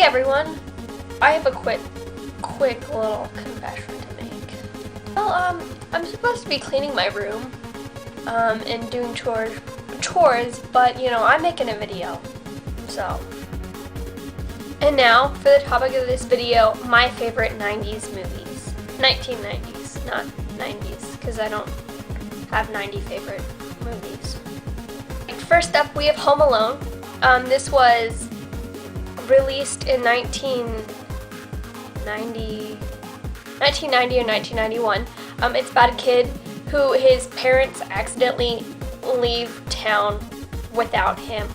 Hey everyone, I have a quick little confession to make. Well, I'm supposed to be cleaning my room, and doing chores, but I'm making a video, so. And now, for the topic of this video, my favorite 90s movies. 1990s, not 90s, because I don't have 90 favorite movies. First up, we have Home Alone. This was released in 1990 or 1991. It's about a kid who his parents accidentally leave town without him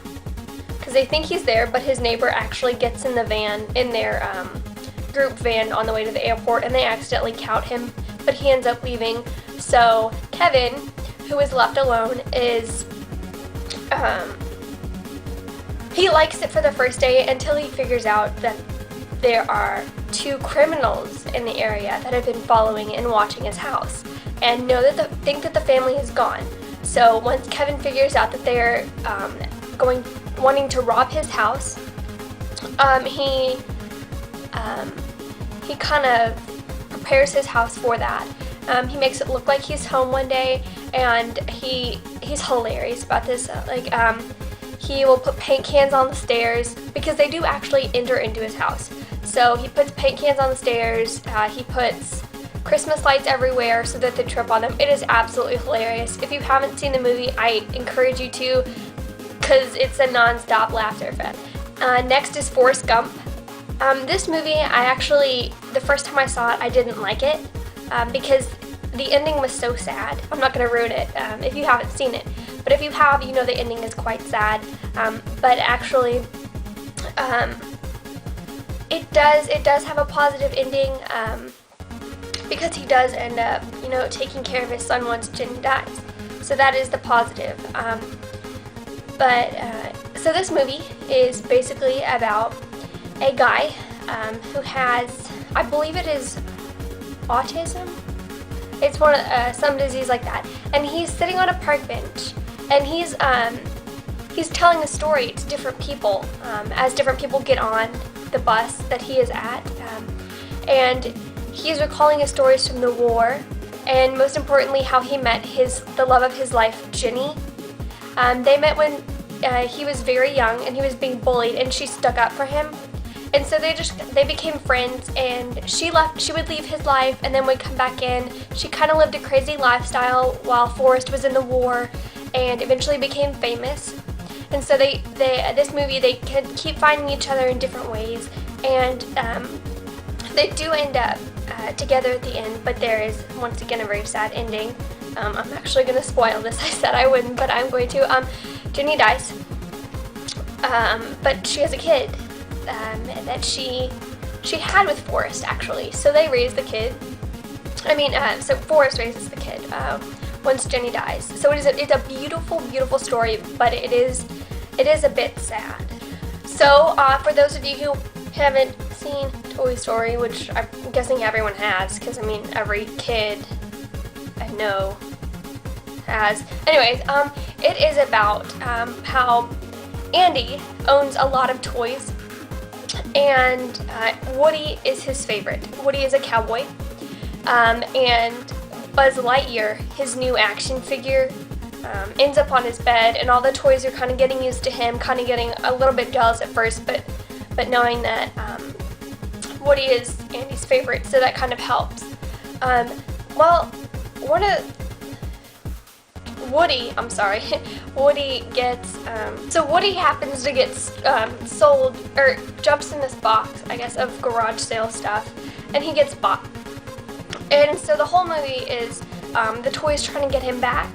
because they think he's there, but his neighbor actually gets in their group van on the way to the airport, and they accidentally count him, but he ends up leaving. So Kevin, who is left alone, he likes it for the first day until he figures out that there are two criminals in the area that have been following and watching his house and think that the family is gone. So once Kevin figures out that they're wanting to rob his house, he kind of prepares his house for that. He makes it look like he's home one day, and he's hilarious about this. He will put paint cans on the stairs because they do actually enter into his house. So he puts paint cans on the stairs. He puts Christmas lights everywhere so that they trip on them. It is absolutely hilarious. If you haven't seen the movie, I encourage you to, because it's a non-stop laughter fest. Next is Forrest Gump. This movie, the first time I saw it, I didn't like it because the ending was so sad. I'm not going to ruin it if you haven't seen it. But if you have, you know the ending is quite sad. But actually, it does have a positive ending because he does end up, taking care of his son once Jenny dies. So that is the positive. So this movie is basically about a guy who has, I believe it is autism. It's some disease like that, and he's sitting on a park bench, and he's telling a story to different people as different people get on the bus that he is at, and he's recalling his stories from the war, and most importantly, how he met the love of his life, Jenny. They met when he was very young, and he was being bullied, and she stuck up for him. And so they became friends, and she would leave his life and then would come back in. She kind of lived a crazy lifestyle while Forrest was in the war, and eventually became famous. And so this movie, they keep finding each other in different ways, and they do end up together at the end, but there is, once again, a very sad ending. I'm actually going to spoil this. I said I wouldn't, but I'm going to. Jenny dies, but she has a kid that she had with Forrest, actually. So they raised the kid. So Forrest raises the kid once Jenny dies. So it's a beautiful, beautiful story, but it is a bit sad. So for those of you who haven't seen Toy Story, which I'm guessing everyone has, because every kid I know has. Anyways, it is about how Andy owns a lot of toys, and Woody is his favorite. Woody is a cowboy, and Buzz Lightyear, his new action figure, ends up on his bed, and all the toys are kind of getting used to him, kind of getting a little bit jealous at first, but knowing that Woody is Andy's favorite, so that kind of helps. Woody gets, so Woody happens to get sold, or jumps in this box, I guess, of garage sale stuff, and he gets bought. And so the whole movie is the toys trying to get him back,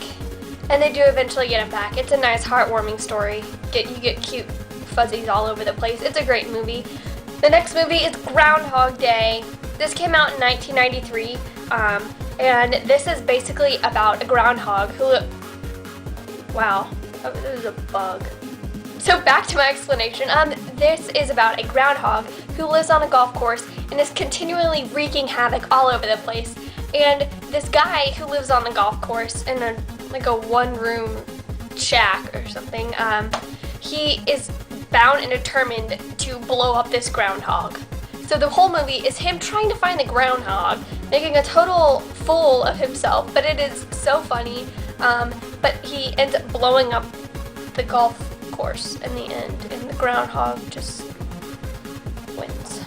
and they do eventually get him back. It's a nice, heartwarming story. You get cute fuzzies all over the place. It's a great movie. The next movie is Groundhog Day. This came out in 1993, and this is basically about a groundhog who... Wow, that was a bug. So back to my explanation. This is about a groundhog who lives on a golf course and is continually wreaking havoc all over the place. And this guy who lives on the golf course in a one-room shack or something, he is bound and determined to blow up this groundhog. So the whole movie is him trying to find the groundhog, making a total fool of himself, but it is so funny. But he ends up blowing up the golf course in the end, and the groundhog just wins.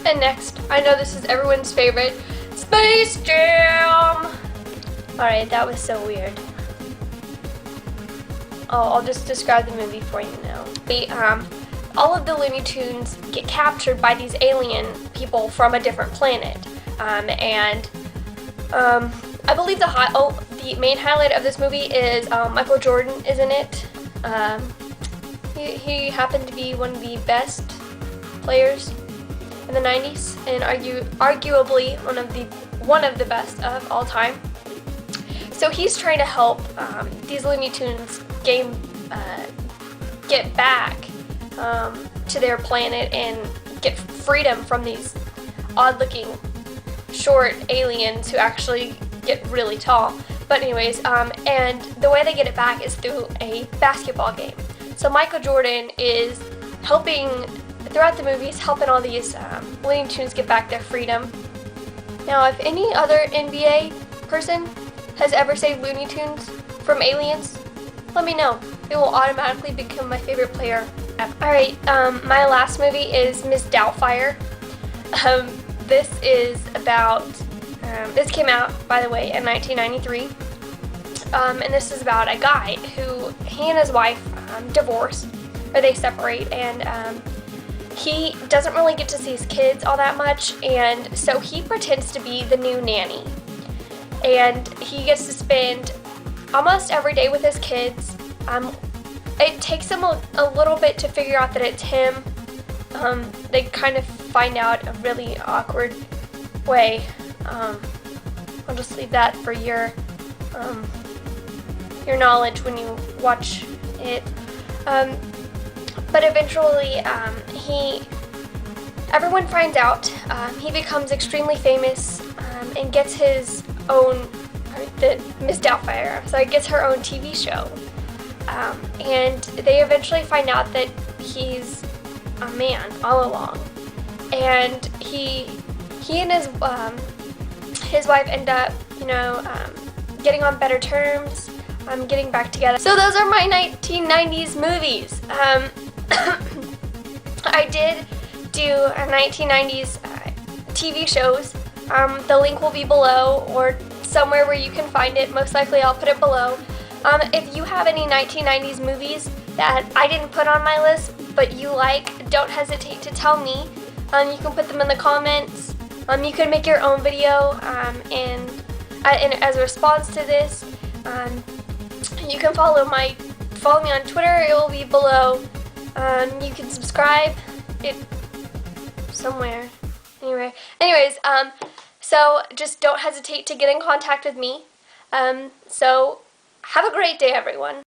And next, I know this is everyone's favorite, Space Jam! Alright, that was so weird. Oh, I'll just describe the movie for you now. All of the Looney Tunes get captured by these alien people from a different planet. I believe the main highlight of this movie is Michael Jordan is in it. He happened to be one of the best players in the 90s, and arguably one of the best of all time. So he's trying to help these Looney Tunes get back to their planet and get freedom from these odd-looking short aliens who actually get really tall. But anyways, and the way they get it back is through a basketball game. So Michael Jordan is helping, throughout the movies, helping all these Looney Tunes get back their freedom. Now, if any other NBA person has ever saved Looney Tunes from aliens, let me know. It will automatically become my favorite player ever. Alright, my last movie is Miss Doubtfire. This is about, this came out, by the way, in 1993. And this is about a guy who, he and his wife divorce, or they separate, and he doesn't really get to see his kids all that much, and so he pretends to be the new nanny. And he gets to spend almost every day with his kids. It takes him a little bit to figure out that it's him. They kind of find out a really awkward way. I'll just leave that for your knowledge when you watch it. But eventually, everyone finds out. He becomes extremely famous and gets his own, Miss Doubtfire, gets her own TV show. And they eventually find out that he's a man all along. And he and his wife end up, getting on better terms, getting back together. So those are my 1990s movies. I did do a 1990s TV shows. The link will be below or somewhere where you can find it. Most likely I'll put it below. If you have any 1990s movies that I didn't put on my list but you like, don't hesitate to tell me. You can put them in the comments. You can make your own video and as a response to this. You can follow me on Twitter. It will be below. You can subscribe. It somewhere. Anyways, so just don't hesitate to get in contact with me. So have a great day, everyone.